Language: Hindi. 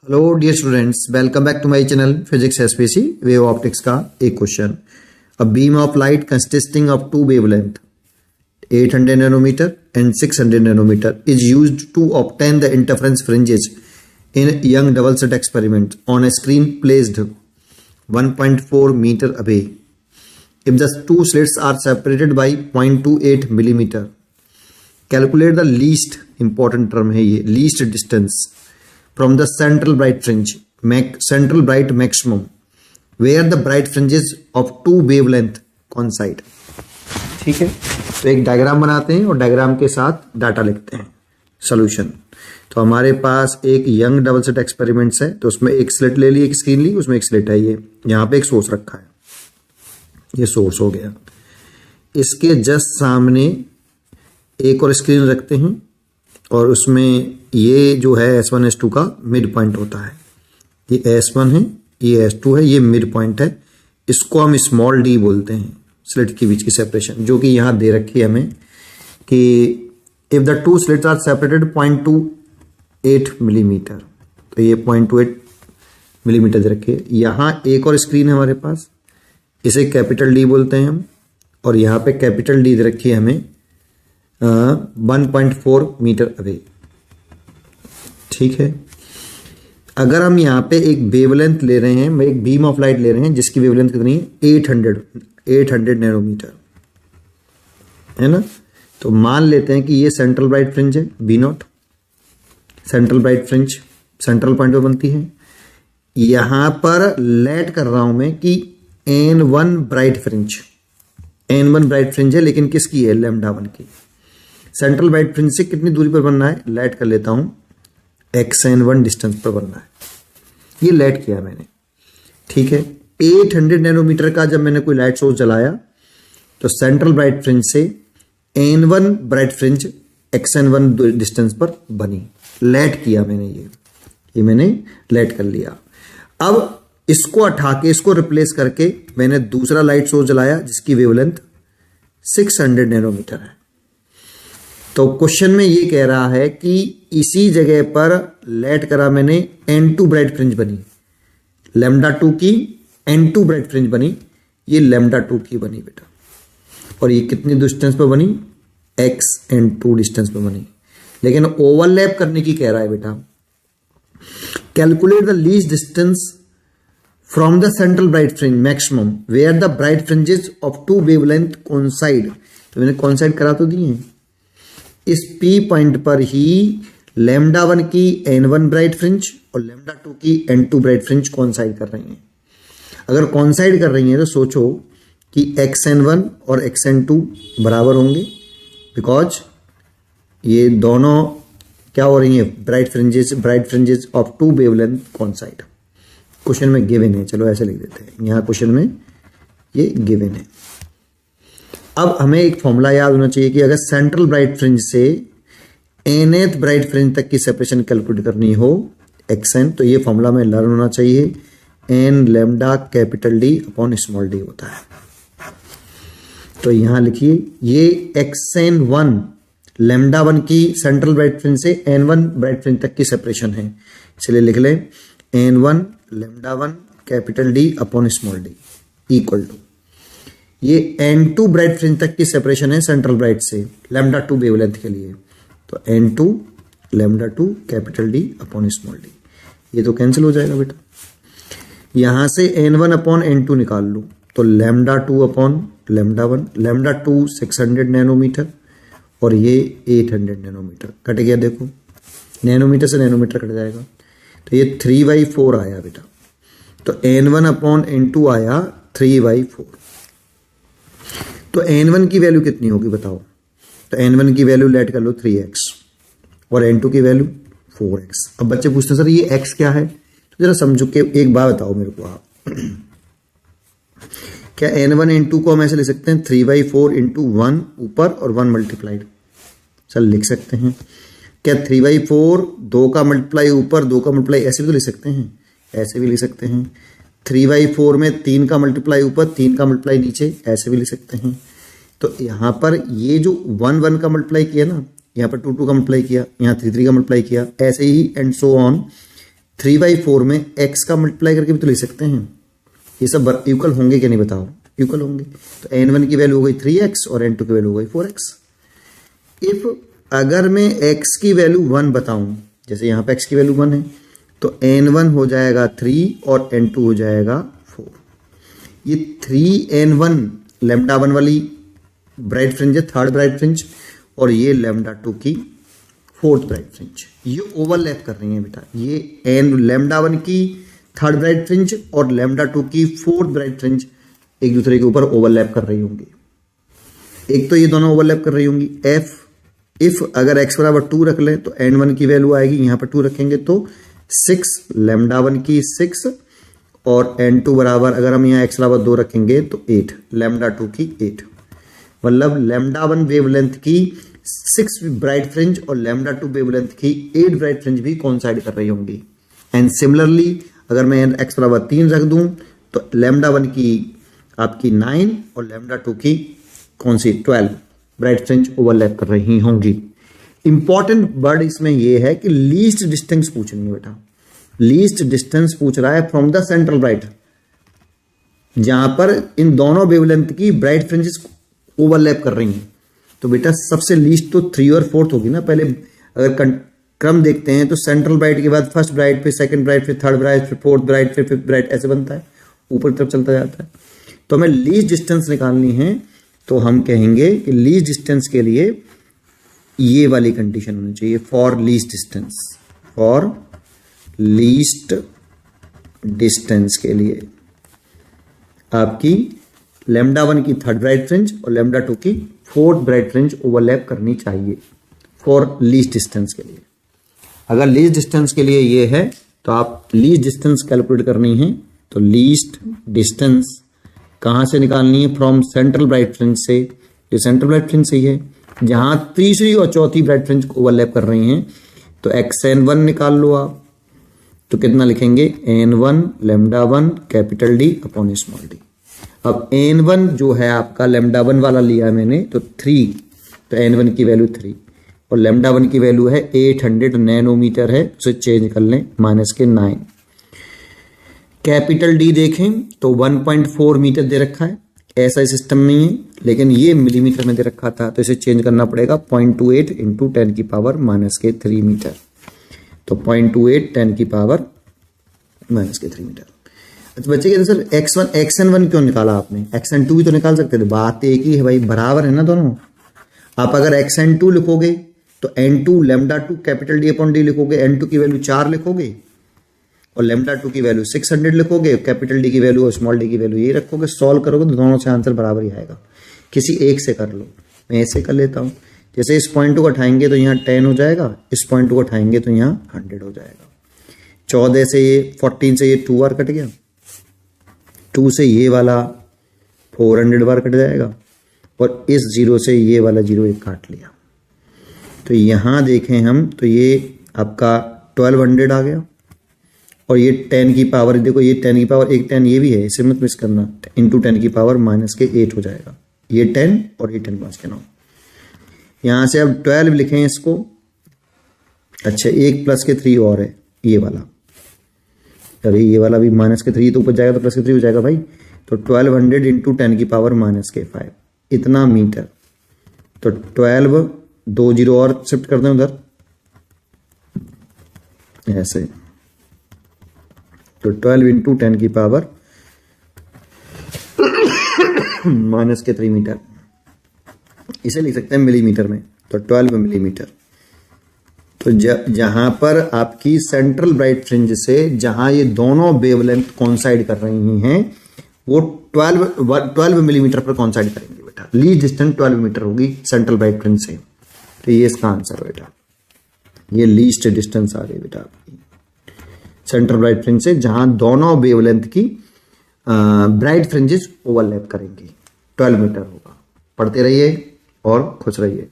Hello dear students, welcome back to my channel physics SPC wave optics का एक question. A beam of light consisting of two wavelength 800 nanometer and 600 nanometer is used to obtain the interference fringes in young double slit experiment on a screen placed 1.4 meter away. If the two slits are separated by 0.28 millimeter, calculate the least important term है ये least distance from the central bright fringe, central bright maximum, where the bright fringes of two wavelength coincide. ठीक है, तो एक डायग्राम बनाते हैं और डायग्राम के साथ डाटा लिखते हैं। सॉल्यूशन, तो हमारे पास एक यंग डबल स्लिट एक्सपेरिमेंट्स है, तो उसमें एक स्लिट ले ली, एक स्क्रीन ली, उसमें एक स्लिट है। ये यहाँ पे एक सोर्स रखा है, ये सोर्स हो गया। इसके जस्ट सामने एक और स्क्रीन रखते हैं और उसमें ये जो है S1 S2 का मिड पॉइंट होता है। ये S1 है, ये S2 है, ये मिड पॉइंट है। इसको हम स्मॉल d बोलते हैं, स्लिट के बीच की सेपरेशन, जो कि यहाँ दे रखी है हमें कि if the two slits are separated 0.28 millimetre, तो ये 0.28 मिलीमीटर दे रखी है। यहाँ एक और स्क्रीन है हमारे पास, इसे कैपिटल D बोलते हैं हम, और यहाँ पे कैपिटल D दे रखी है हमें 1.4 मीटर अवे। ठीक है, अगर हम यहाँ पे एक वेवलेंथ ले रहे हैं, एक बीम ऑफ लाइट ले रहे हैं जिसकी वेवलेंथ कितनी है 800 नैनोमीटर है ना, तो मान लेते हैं कि ये सेंट्रल ब्राइट फ्रिंज है B0, central bright fringe central point पे बनती है। यहां पर लेट कर रहा हूं मैं कि N1 bright fringe, N1 bright fringe है, लेकिन किसकी है, λ1 की। सेंट्रल ब्राइट फ्रिंज से कितनी दूरी पर बनना है, लेट कर लेता हूं xn1 डिस्टेंस पर बनना है। ये लेट किया मैंने, ठीक है। 800 नैनोमीटर का जब मैंने कोई लाइट सोर्स जलाया तो सेंट्रल ब्राइट फ्रिंज से N1 bright fringe xn1 distance पर बनी। लेट किया मैंने, ये मैंने लेट कर लिया। अब इसको हटा के, इसको रिप्लेस करके मैंने दूसरा लाइट सोर्स जलाया जिसकी वेवलेंथ 600 नैनोमीटर है। तो क्वेश्चन में ये कह रहा है कि इसी जगह पर लेट करा मैंने, N2 ब्राइट फ्रिंज बनी, λ2 की N2 ब्राइट फ्रिंज बनी, ये λ2 की बनी बेटा, और ये कितनी डिस्टेंस पर बनी, xn2 डिस्टेंस पर बनी। लेकिन ओवरलैप करने की कह रहा है बेटा। Calculate the least distance from the central bright fringe maximum where the bright fringes of two wavelength coincide. तो मैंने कोइंसाइड करा तो दिए हैं, इस P पॉइंट पर ही λ1 की N1 ब्राइट फ्रिंज और λ2 की N2 ब्राइट फ्रिंज कोइंसाइड कर रही हैं। अगर कोइंसाइड कर रही हैं तो सोचो कि xn1 और xn2 बराबर होंगे, बिकॉज ये दोनों क्या हो रही हैं, bright fringes of two wavelength coincide. Question में गिवन है, चलो ऐसे लिख देते हैं, यहाँ क्वेश्चन में ये गिवन है। अब हमें एक फॉर्मूला याद होना चाहिए कि अगर सेंट्रल ब्राइट फ्रिंज से nth ब्राइट फ्रिंज तक की सेपरेशन कैलकुलेट करनी हो xn, तो ये फॉर्मूला में लर्न होना चाहिए, n lambda capital D upon small d होता है। तो यहां लिखिए, ये xn1 λ1 की सेंट्रल ब्राइट फ्रिंज से N1 ब्राइट फ्रिंज तक की सेपरेशन है, इसलिए लिख लें N1 λ1 capital D upon small d equal to, ये N2 ब्राइट फ्रिंज तक की सेपरेशन है सेंट्रल ब्राइट से λ2 वेवलेंथ के लिए, तो N2 λ2 capital D upon small d, ये तो कैंसिल हो जाएगा बेटा। यहां से N1 अपॉन N2 निकाल लूं तो λ2 अपॉन λ1, λ2 600 नैनोमीटर और ये 800 नैनोमीटर, कट गया, देखो नैनोमीटर से नैनोमीटर कट जाएगा, तो ये 3/4 आया बेटा। तो N1 अपॉन N2 आया 3/4। तो N1 की वैल्यू कितनी होगी बताओ, तो N1 की वैल्यू लेट कर लो 3x और N2 की वैल्यू 4x। अब बच्चे पूछते हैं सर ये x क्या है, तो जरा समझो कि एक बात बताओ मेरे को आप, क्या N1 N2 को हम ऐसे लिख सकते हैं 3/4 इंटू 1 ऊपर और 1 मल्टीप्लाइड, चल लिख सकते हैं। क्या 3/4 2 का मल्टीप्लाई ऊपर 2 का मल्टीप्लाई ऐसे भी तो लिख सकते हैं, ऐसे भी लिख सकते हैं। 3/4 में 3 का मल्टीप्लाई ऊपर 3 का मल्टीप्लाई नीचे, ऐसे भी लिख सकते हैं। तो यहाँ पर ये जो 1 का मल्टीप्लाई किया ना, यहाँ पर 2 का मल्टीप्लाई किया, यहाँ 3 का मल्टीप्लाई किया, ऐसे ही एंड सो ऑन 3/4 में x का मल्टीप्लाई करके भी तो ले सकते हैं। ये सब इक्वल होंगे कि नहीं बताओ? इक्वल होंगे। तो n1 की वैल्यू हो गई 3x और n2 की वैल्यू हो गई 4x। इफ अगर मैं x की वैल्यू 1 बताऊं, जैसे यहाँ पे x की वैल्यू 1 है, तो n1 हो जाएगा 3 और n2 हो जाएगा 4। ये 3n1 लैम्डा 1 वाली ब्राइट फ्रिंज है, थर्ड ब्राइट फ्रिंज, और ये लैम्डा 2 की फोर्थ ब्राइट फ्रिंज, ये ओवरलैप कर रही है बेटा। ये लैम्डा 1 की थर्ड ब्राइट फ्रिंज और लैम्डा 2 की फोर्थ ब्राइट फ्रिंज एक दूसरे के ऊपर ओवरलैप कर रही होंगी। एक तो ये दोनों ओवरलैप कर रही होंगी। इफ अगर x बराबर 2 रख लें तो n1 की वैल्यू आएगी, यहां पर 2 रखेंगे तो 6 लैम्डा 1 की 6, और n2 बराबर अगर हम यहाँ x बराबर 2 रखेंगे तो 8 लैम्डा 2 की 8। मतलब लैम्डा 1 वेवलेंथ की 6 ब्राइट फ्रिंज और लैम्डा 2 वेवलेंथ की 8 ब्राइट फ्रिंज भी कोइंसाइड कर रही होंगी। एंड सिमिलरली अगर मैं x बराबर 3 रख दूं तो लैम्डा 1 की आपकी 9 और लैम्डा 2 की कौन सी 12 ब्राइट फ्रिंज ओवरलैप कर रही होंगी। इंपॉर्टेंट वर्ड इसमें यह है कि लीस्ट डिस्टेंस पूछनी है बेटा। लीस्ट डिस्टेंस पूछ रहा है फ्रॉम द सेंट्रल ब्राइट, जहां पर इन दोनों वेवलेंथ की ब्राइट फ्रिंजेस ओवरलैप कर रही हैं। तो बेटा सबसे लीस्ट तो 3 और 4 होगी ना। पहले अगर क्रम देखते हैं तो सेंट्रल ब्राइट के बाद फर्स्ट ब्राइट, फिर सेकंड ब्राइट, फिर थर्ड ब्राइट, फिर फोर्थ ब्राइट, फिर फिफ्थ ब्राइट, ऐसे बनता है, ऊपर की तरफ चलता जाता है। तो हमें लीस्ट डिस्टेंस निकालनी है, तो हम कहेंगे कि लीस्ट डिस्टेंस के लिए ये वाली कंडीशन होनी चाहिए, for least distance. For least distance के लिए आपकी लैम्डा 1 की थर्ड ब्राइट फ्रिंज और लैम्डा 2 की फोर्थ ब्राइट फ्रिंज ओवरलैप करनी चाहिए फॉर लीस्ट डिस्टेंस के लिए। अगर लीस्ट डिस्टेंस के लिए ये है तो आप लीस्ट डिस्टेंस कैलकुलेट करनी है, तो लीस्ट डिस्टेंस कहां से निकालनी है? फ्रॉम सेंट्रल ब्राइट फ्रिंज से। ये सेंट्रल ब्राइट फ्रिंज से ही है, जहां तीसरी और चौथी ब्राइट फ्रिंज ओवरलैप कर रही हैं। तो xn1 निकाल लो आप, तो कितना लिखेंगे? n1 lambda 1 capital D upon small d। अब n1 जो है आपका लैम्डा 1 वाला लिया मैंने तो 3, तो n1 की वैल्यू 3 और लैम्डा 1 की वैल्यू है 800 नैनोमीटर है, उसे चेंज कर लें -9। कैपिटल D देखें तो 1.4 मीटर दे रखा है, ऐसा सिस्टम नहीं है, लेकिन ये मिलीमीटर में दे रखा था, तो इसे चेंज करना पड़ेगा 0.28 इंटू 10 की पावर -3 मीटर। तो 0.28 10 की पावर -3 मीटर। अच्छा बच्चे के आंसर xn1 क्यों निकाला आपने? xn2 भी तो निकाल सकते थे, बात एक ही है भाई, बराबर है ना दोनों। आप अगर xn2 लिखोगे तो n2 lambda 2 capital D upon D लिखोगे, n2 की वैल्यू 4 लिखोगे और लैम्डा 2 की वैल्यू 600 लिखोगे, कैपिटल D की वैल्यू और स्मॉल d की वैल्यू ये रखोगे। सॉल्व करोगे तो दोनों से आंसर बराबर ही आएगा। किसी एक से कर लो, मैं ऐसे कर लेता हूँ। जैसे इस पॉइंट को उठाएंगे तो यहाँ 10 हो जाएगा, इस पॉइंट को उठाएंगे तो यहाँ 100 हो जाएगा। 14 से ये 14 से ये 2 बार कट गया, 2 से ये वाला 400 बार कट जाएगा, और इस 0 से ये वाला 0 एक काट लिया। तो यहाँ देखें हम तो ये आपका 1200 आ गया, और ये 10 की पावर, देखो ये 10 की पावर, एक 10 ये भी है, इसे मत मिस करना, इंटू 10 की पावर -8 हो जाएगा। ये 10 और ये 10 5 के 9। यहाँ से अब 12 लिखें इसको। अच्छा 1 + के 3 और है ये वाला, अभी ये वाला भी -3 तो ऊपर जाएगा तो +3 हो जाएगा भाई। तो 1200 इंटू 10 की पावर -5 इतना मीटर। तो 12 2 0 और शिफ्ट कर दें उधर ऐसे, तो 12 इंटू 10 की पावर -3 मीटर, इसे लिख सकते हैं मिलीमीटर में। तो 12 मिलीमीटर। तो जहां पर आपकी सेंट्रल ब्राइट फ्रिंज से जहां ये दोनों वेवलेंथ कोइंसाइड कर रही हैं वो 12 मिलीमीटर पर कोइंसाइड करेंगे बेटा। लीस्ट डिस्टेंस 12 मीटर होगी सेंट्रल ब्राइट फ्रिंज से। तो ये इसका आंसर है बेटा, ये लीस्ट डिस्टेंस आ गई बेटा आपकी सेंट्रल ब्राइट फ्रिंज से, जहां दोनों वेवलेंथ की ब्राइट फ्रिंजेस ओवरलैप करेंगी। 12 मीटर होगा। पढ़ते रहिए और खुश रहिए।